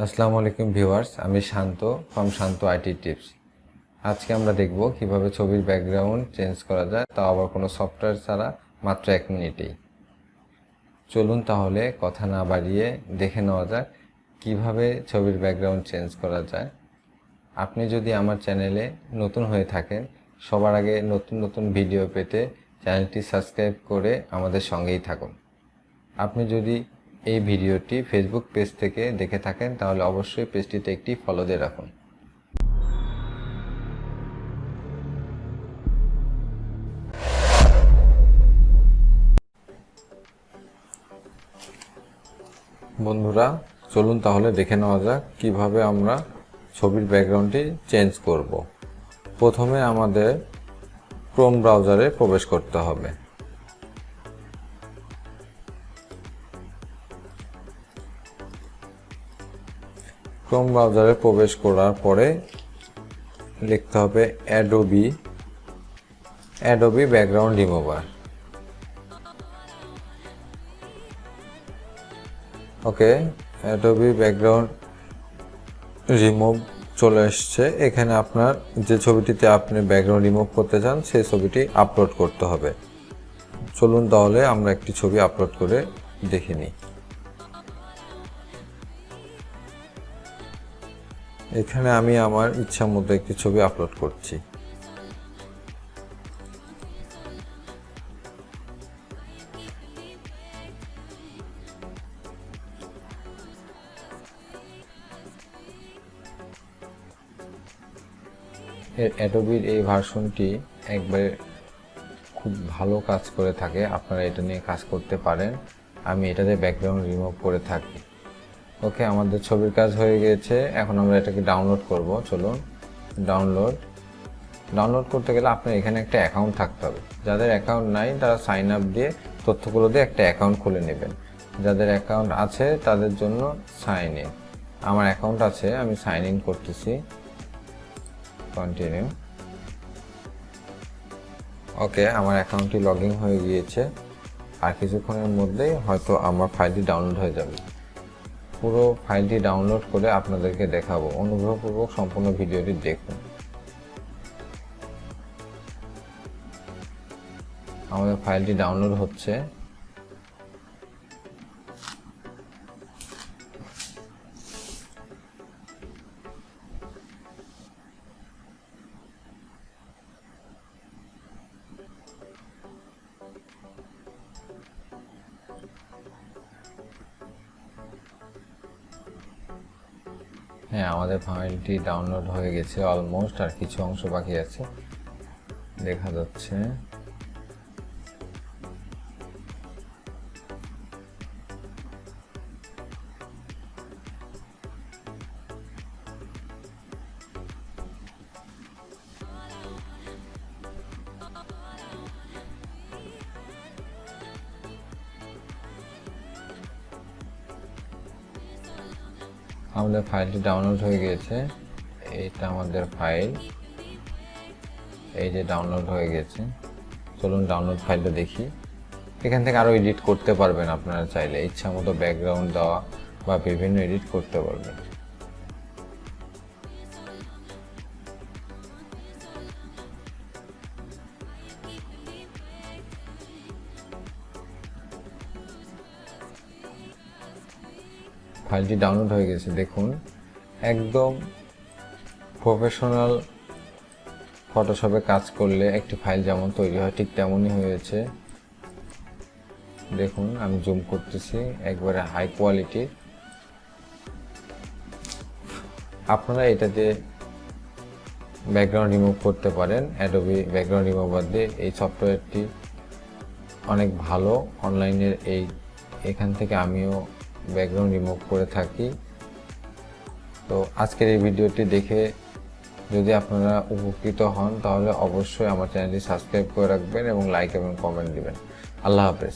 আসসালামু আলাইকুম ভিউয়ার্স, আমি শান্ত ফ্রম শান্ত আইটি টিপস। আজকে আমরা দেখব কিভাবে ছবির ব্যাকগ্রাউন্ড চেঞ্জ করা যায়, তাও আবার কোনো সফটওয়্যার ছাড়া মাত্র 1 মিনিটেই। চলুন তাহলে কথা না বাড়িয়ে দেখে নেওয়া যাক কিভাবে ছবির ব্যাকগ্রাউন্ড চেঞ্জ করা যায়। আপনি যদি আমার চ্যানেলে নতুন হয়ে থাকেন, সবার আগে নতুন নতুন ভিডিও পেতে চ্যানেলটি সাবস্ক্রাইব করে আমাদের সঙ্গেই থাকুন। আপনি যদি এই ভিডিওটি ফেসবুক পেজ থেকে দেখে থাকেন তাহলে অবশ্যই পেজটিতে একটি ফলো দিয়ে রাখুন। বন্ধুরা, চলুন তাহলে দেখে নেওয়া যাক কিভাবে আমরা ছবির ব্যাকগ্রাউন্ডটি চেঞ্জ করব। প্রথমে আমাদের ক্রোম ব্রাউজারে প্রবেশ করতে হবে। ক্রোম ব্রাউজারে প্রবেশ করার পরে লিখতে হবে অ্যাডোবি ব্যাকগ্রাউন্ড রিমুভার। ওকে, অ্যাডোবি ব্যাকগ্রাউন্ড রিমুভ চলে এসছে। এখানে আপনার যে ছবিটিতে আপনি ব্যাকগ্রাউন্ড রিমুভ করতে চান সেই ছবিটি আপলোড করতে হবে। চলুন তাহলে আমরা একটি ছবি আপলোড করে দেখে নিই। এখানে আমি আমার ইচ্ছা মতো একটি ছবি আপলোড করছি। অ্যাডোবির এই ভার্সনটি একবারে খুব ভালো কাজ করে থাকে, আপনারা এটা নিয়ে কাজ করতে পারেন। আমি এটাতে ব্যাকগ্রাউন্ড রিমুভ করে থাকি। ওকে, আমাদের ছবির কাজ হয়ে গিয়েছে। এখন আমরা এটাকে ডাউনলোড করব। চলুন ডাউনলোড করতে গেলে আপনার এখানে একটা অ্যাকাউন্ট থাকতে হবে। যাদের অ্যাকাউন্ট নাই তারা সাইন আপ দিয়ে তথ্যগুলো দিয়ে একটা অ্যাকাউন্ট খুলে নেবেন। যাদের অ্যাকাউন্ট আছে তাদের জন্য সাইন ইন। আমার অ্যাকাউন্ট আছে, আমি সাইন ইন করতেছি। কন্টিনিউ। ওকে, আমার অ্যাকাউন্টটি লগ ইন হয়ে গিয়েছে। আর কিছুক্ষণের মধ্যেই হয়তো আমার ফাইলটি ডাউনলোড হয়ে যাবে। পুরো ফাইলটি ডাউনলোড করে আপনাদেরকে দেখাবো। অনুগ্রহপূর্বক সম্পূর্ণ ভিডিওটি দেখুন। আমাদের ফাইলটি ডাউনলোড হচ্ছে। হ্যাঁ, আমাদের ফাইলটি ডাউনলোড হয়ে গেছে অলমোস্ট, আর কিছু অংশ বাকি আছে দেখা যাচ্ছে। আমাদের ফাইলটি ডাউনলোড হয়ে গেছে। এইটা আমাদের ফাইল, এই যে ডাউনলোড হয়ে গেছে। চলুন ডাউনলোড ফাইলটা দেখি। এখান থেকে আরও এডিট করতে পারবেন আপনারা চাইলে, ইচ্ছা মতো ব্যাকগ্রাউন্ড দেওয়া বা বিভিন্ন এডিট করতে পারবেন। ফাইলটি ডাউনলোড হয়ে গেছে, দেখুন। একদম প্রফেশনাল ফটোশপে কাজ করলে একটি ফাইল যেমন তৈরি হয় ঠিক তেমনই হয়েছে। দেখুন, আমি জুম করতেছি, একবারে হাই কোয়ালিটির। আপনারা এটাতে ব্যাকগ্রাউন্ড রিমুভ করতে পারেন অ্যাডোবি ব্যাকগ্রাউন্ড রিমুভার দিয়ে। এই সফটওয়্যারটি অনেক ভালো, অনলাইনের এখান থেকে আমিও ব্যাকগ্রাউন্ড রিমুভ করে থাকি। তো আজকের এই ভিডিওটি দেখে যদি আপনারা উপকৃত হন তাহলে অবশ্যই আমার চ্যানেলটি সাবস্ক্রাইব করে রাখবেন এবং লাইক এবং কমেন্ট দিবেন। আল্লাহ হাফেজ।